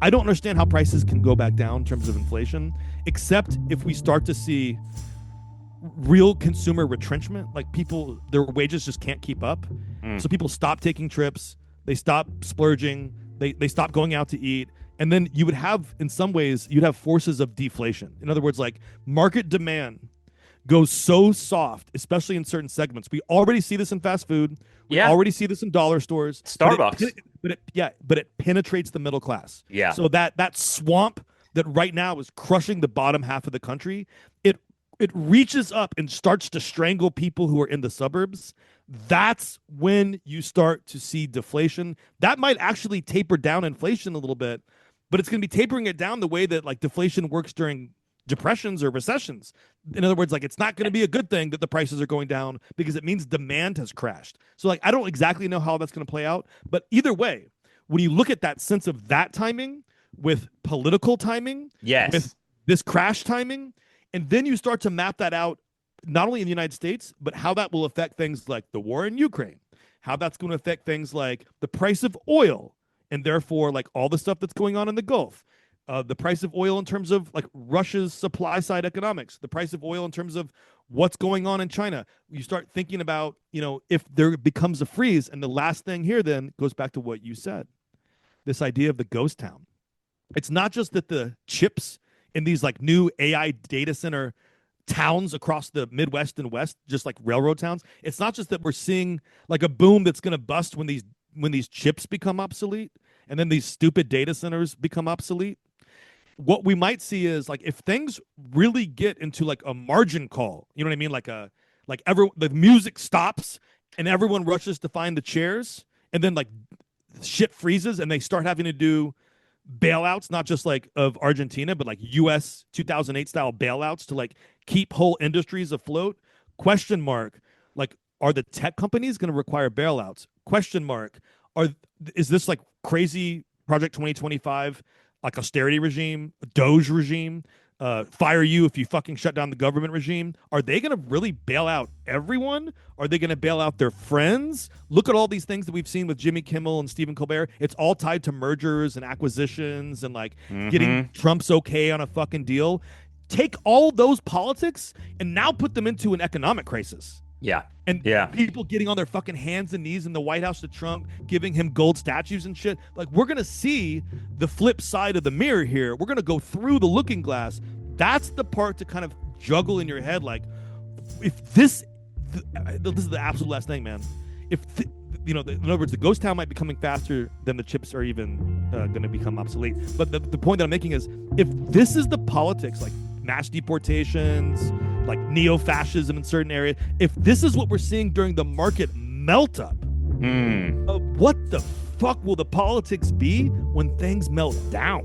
I don't understand how prices can go back down in terms of inflation, except if we start to see real consumer retrenchment, like people, their wages just can't keep up. So people stop taking trips, they stop splurging, they stop going out to eat. And then you would have, in some ways, you'd have forces of deflation. In other words, like market demand goes so soft, especially in certain segments. We already see this in fast food. We already see this in dollar stores. Starbucks. But it penetrates the middle class. Yeah. So that swamp that right now is crushing the bottom half of the country, it reaches up and starts to strangle people who are in the suburbs. That's when you start to see deflation. That might actually taper down inflation a little bit, but it's going to be tapering it down the way that like deflation works during depressions or recessions. In other words, like it's not going to be a good thing that the prices are going down because it means demand has crashed. So like I don't exactly know how that's going to play out, but either way, when you look at that sense of that timing with political timing, with this crash timing, and then you start to map that out not only in the United States, but how that will affect things like the war in Ukraine, how that's going to affect things like the price of oil, and therefore like all the stuff that's going on in the Gulf, the price of oil in terms of like Russia's supply side economics, the price of oil in terms of what's going on in China. You start thinking about, if there becomes a freeze. And the last thing here then goes back to what you said, this idea of the ghost town. It's not just that the chips in these like new AI data center towns across the Midwest and West, just like railroad towns. It's not just that we're seeing like a boom that's going to bust when these chips become obsolete and then these stupid data centers become obsolete. What we might see is like if things really get into like a margin call, you know what I mean? The music stops and everyone rushes to find the chairs, and then like shit freezes and they start having to do bailouts, not just like of Argentina, but like US 2008 style bailouts to like keep whole industries afloat. Question mark. Like, are the tech companies going to require bailouts? Question mark. Is this like crazy Project 2025, like austerity regime, Doge regime, fire you if you fucking shut down the government regime? Are they going to really bail out everyone? Are they going to bail out their friends? Look at all these things that we've seen with Jimmy Kimmel and Stephen Colbert. It's all tied to mergers and acquisitions and like getting Trump's okay on a fucking deal. Take all those politics and now put them into an economic crisis. And people getting on their fucking hands and knees in the White House to Trump, giving him gold statues and shit. Like, we're going to see the flip side of the mirror here. We're going to go through the looking glass. That's the part to kind of juggle in your head. Like, if this is the absolute last thing, man. In other words, the ghost town might be coming faster than the chips are even going to become obsolete. But the point that I'm making is, if this is the politics, like mass deportations, like neo-fascism in certain areas, if this is what we're seeing during the market melt-up, what the fuck will the politics be when things melt down?